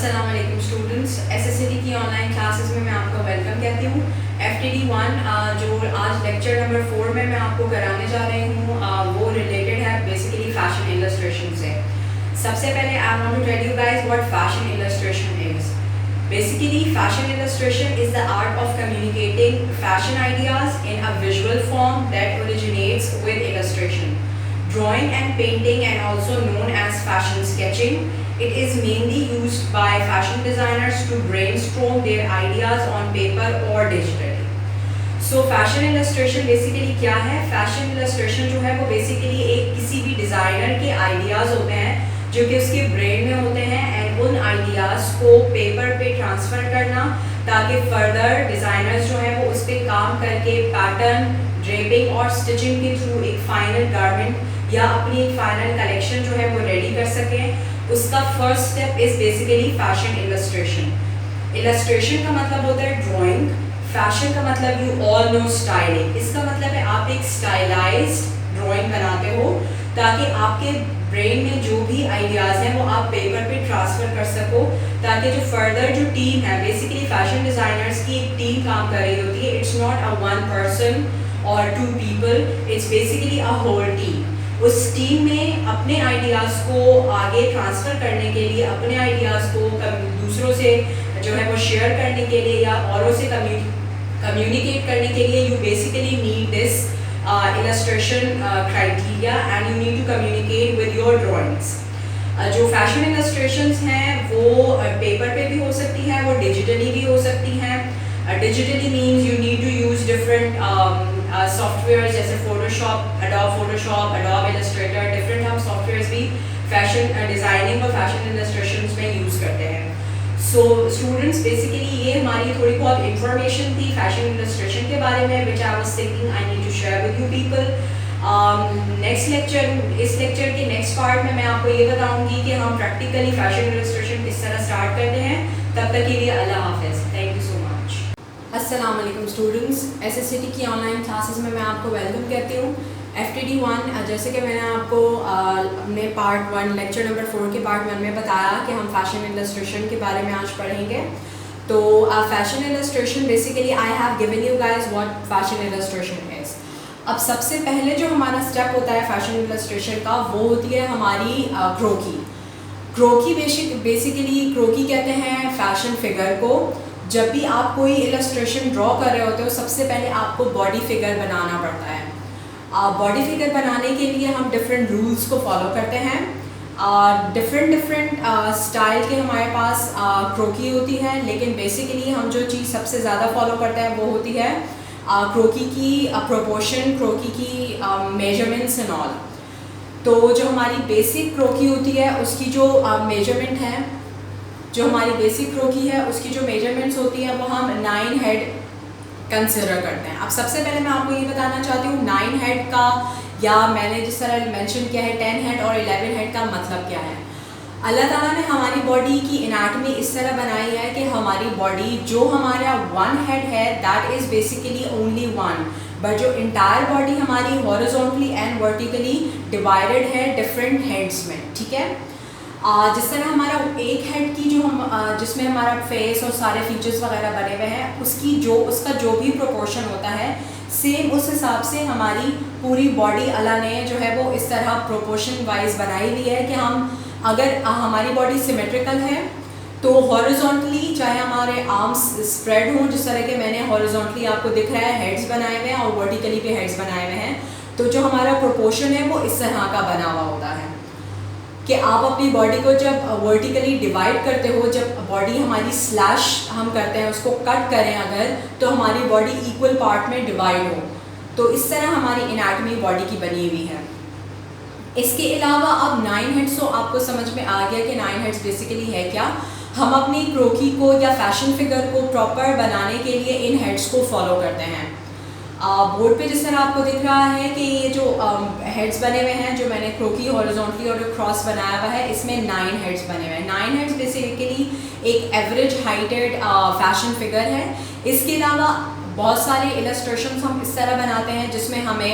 अस्सलाम वालेकुम स्टूडेंट्स, एसएससीटी की ऑनलाइन क्लासेस में मैं आपका वेलकम कहती हूँ। FTD1 जो आज लेक्चर नंबर 4 में मैं आपको कराने जा रही हूँ वो रिलेटेड है बेसिकली फैशन इलस्ट्रेशन से। सबसे पहले I want to tell you guys what fashion illustration is. Basically, fashion illustration is the art of communicating fashion ideas in a visual form that originates with illustration, drawing and painting, and also known as fashion sketching. It is mainly used by fashion designers to brainstorm their ideas on paper or digitally. So fashion illustration basically क्या है? Fashion illustration जो है वो basically एक किसी भी designer के ideas होते हैं जो कि उसके ब्रेन में होते हैं एंड उन आइडियाज़ को पेपर पे ट्रांसफ़र करना ताकि फर्दर डिज़ाइनर्स जो हैं वो उस पर काम करके पैटर्न, ड्रेपिंग और स्टिचिंग के थ्रू एक फ़ाइनल गारमेंट या अपनी एक फ़ाइनल कलेक्शन जो है वो रेडी कर सकें। उसका first step is basically fashion illustration. Illustration का मतलब होता है ड्राइंग, फैशन का मतलब यू ऑल नो स्टाइलिंग। इसका मतलब है आप एक स्टाइलाइज्ड ड्राइंग बनाते हो ताकि आपके ब्रेन में जो भी आइडियाज़ हैं वो आप पेपर पे ट्रांसफ़र कर सको ताकि जो फर्दर जो टीम है बेसिकली फैशन डिज़ाइनर्स की एक टीम काम कर रही होती है। It's not a one person और two people, it's basically a whole team. उस टीम में अपने आइडियाज़ को आगे ट्रांसफ़र करने के लिए, अपने आइडियाज़ को दूसरों से जो है वो शेयर करने के लिए या औरों से कम्युनिकेट करने के लिए you basically need this illustration criteria and you need to communicate with your drawings. जो फैशन illustrations हैं वो पेपर पे भी हो सकती हैं, वो डिजिटली भी हो सकती हैं। Digitally means you need to use different software जैसे फोटोशॉप, एडोब इलस्ट्रेटर, डिफरेंट हम सॉफ्टवेयर्स भी फैशन डिज़ाइनिंग और फैशन illustrations में यूज़ करते हैं। सो स्टूडेंट्स बेसिकली ये हमारी थोड़ी बहुत इंफॉर्मेशन थी फैशन इलस्ट्रेशन के बारे में which I was thinking I need to share with you people. इस लेक्चर के नेक्स्ट पार्ट में मैं आपको ये बताऊंगी कि हम प्रैक्टिकली फैशन इलस्ट्रेशन किस तरह स्टार्ट करते हैं। तब तक के लिए अल्लाह हाफिज़, थैंक यू सो मच। अस्सलाम वालेकुम स्टूडेंट्स, एसएससीटी की ऑनलाइन क्लासेस में मैं आपको वेलकम कहती हूँ। FTD1 जैसे कि मैंने आपको अपने पार्ट 1 लेक्चर नंबर 4 के पार्ट 1 में बताया कि हम फैशन इलस्ट्रेशन के बारे में आज पढ़ेंगे। तो fashion illustration basically I have given you guys what fashion illustration is. अब सबसे पहले जो हमारा स्टेप होता है फैशन इलस्ट्रेशन का वो होती है हमारी क्रोकी। क्रोकी बेसिकली क्रोकी कहते हैं फैशन फिगर को। जब भी आप कोई इलस्ट्रेशन ड्रॉ कर रहे होते हो सबसे पहले आपको बॉडी फिगर बनाना पड़ता है। बॉडी फिगर बनाने के लिए हम डिफरेंट रूल्स को फॉलो करते हैं। डिफरेंट स्टाइल के हमारे पास क्रोकी होती है, लेकिन बेसिकली हम जो चीज़ सबसे ज़्यादा फॉलो करते हैं वो होती है क्रोकी की प्रोपोर्शन, क्रोकी की मेजरमेंट्स एंड ऑल। तो जो हमारी बेसिक क्रोकी होती है उसकी जो मेजरमेंट है, जो हमारी बेसिक क्रोकी है उसकी जो मेजरमेंट्स होती है वो हम 9 हेड कंसिडर करते हैं। अब सबसे पहले मैं आपको ये बताना चाहती हूँ 9 हेड का या मैंने जिस तरह मेंशन किया है 10 हेड और 11 हेड का मतलब क्या है। अल्लाह ताला ने हमारी बॉडी की एनाटॉमी इस तरह बनाई है कि हमारी बॉडी जो हमारा 1 हेड है that is basically only 1, but जो इंटायर बॉडी हमारी हॉरिजॉन्टली एंड वर्टिकली डिवाइडेड है डिफरेंट हेड्स में, ठीक है। जिस तरह हमारा एक हेड की जो हम जिसमें हमारा फेस और सारे फीचर्स वगैरह बने हुए हैं उसका जो भी प्रोपोर्शन होता है सेम उस हिसाब से हमारी पूरी बॉडी अल्लाह ने जो है वो इस तरह प्रोपोर्शन वाइज बनाई हुई है कि हम अगर हमारी बॉडी सिमेट्रिकल है तो हॉरिजॉन्टली चाहे हमारे आर्म्स स्प्रेड हों, जिस तरह के मैंने हॉरिजॉन्टली आपको दिख रहा है हेड्स बनाए हुए हैं और वर्टिकली भी हेड्स बनाए हुए हैं, तो जो हमारा प्रोपोर्शन है वो इस तरह का बना हुआ होता है कि आप अपनी बॉडी को जब वर्टिकली डिवाइड करते हो, जब बॉडी हमारी स्लैश हम करते हैं उसको कट करें अगर, तो हमारी बॉडी इक्वल पार्ट में डिवाइड हो, तो इस तरह हमारी एनाटॉमी बॉडी की बनी हुई है। इसके अलावा अब 9 हेड्स तो आपको समझ में आ गया कि 9 हेड्स बेसिकली है क्या। हम अपनी क्रोकी को या फैशन फिगर को प्रॉपर बनाने के लिए इन हेड्स को फॉलो करते हैं। बोर्ड पे जिस तरह आपको दिख रहा है कि ये जो हेड्स बने हुए हैं, जो मैंने क्रोकी हॉरिजॉन्टली और क्रॉस बनाया हुआ है, इसमें 9 हेड्स बने हुए हैं। 9 हेड्स बेसिकली एक एवरेज हाइटेड फैशन फिगर है। इसके अलावा बहुत सारे इलस्ट्रेशंस हम इस तरह बनाते हैं जिसमें हमें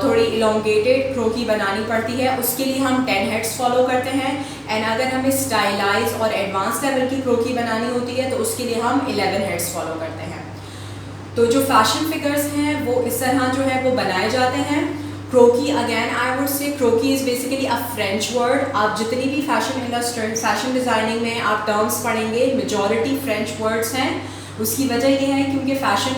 थोड़ी इलोंगेटेड क्रोकी बनानी पड़ती है, उसके लिए हम 10 हेड्स फॉलो करते हैं। एंड अगर हमें स्टाइलाइज और एडवांस लेवल की क्रोकी बनानी होती है तो उसके लिए हम 11 हेड्स फॉलो करते हैं। तो जो फैशन फिगर्स हैं वो इस तरह जो है वो बनाए जाते हैं। क्रोकी, again I would say croquis is basically a French word. आप जितनी भी फैशन इंडस्ट्री, फैशन डिज़ाइनिंग में आप टर्म्स पढ़ेंगे, मेजॉरिटी फ्रेंच वर्ड्स हैं। उसकी वजह ये है क्योंकि फ़ैशन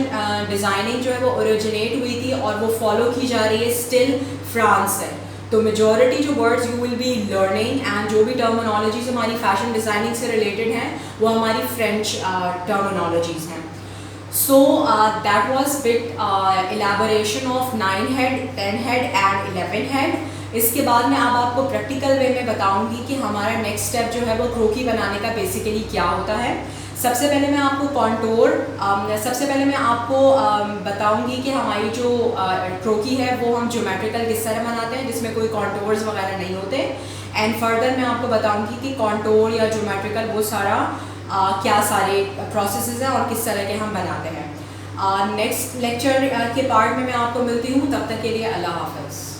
डिज़ाइनिंग जो है वो ओरिजिनेट हुई थी और वो फॉलो की जा रही है स्टिल फ्रांस से। तो मेजॉरिटी जो words you will be learning and जो भी टर्मिनोलॉजीज हमारी फ़ैशन डिज़ाइनिंग से रिलेटेड हैं वो हमारी फ्रेंच टर्मिनोलॉजीज़ हैं। So that was bit elaboration of 9 head, 10 head and 11 head. इसके बाद मैं अब आपको प्रैक्टिकल वे में बताऊंगी कि हमारा नेक्स्ट स्टेप जो है वो क्रोकी बनाने का बेसिकली क्या होता है। सबसे पहले मैं आपको कॉन्टोर बताऊंगी कि हमारी जो क्रोकी है वो हम ज्योमेट्रिकल किस तरह बनाते हैं जिसमें कोई कॉन्टोर्स वगैरह नहीं होते। एंड फर्दर मैं आपको बताऊंगी कि कॉन्टोर या ज्योमेट्रिकल वो सारा क्या सारे प्रोसेसेस हैं और किस तरह के हम बनाते हैं। नेक्स्ट लेक्चर के पार्ट में मैं आपको मिलती हूँ, तब तक के लिए अल्लाह हाफ़िज़।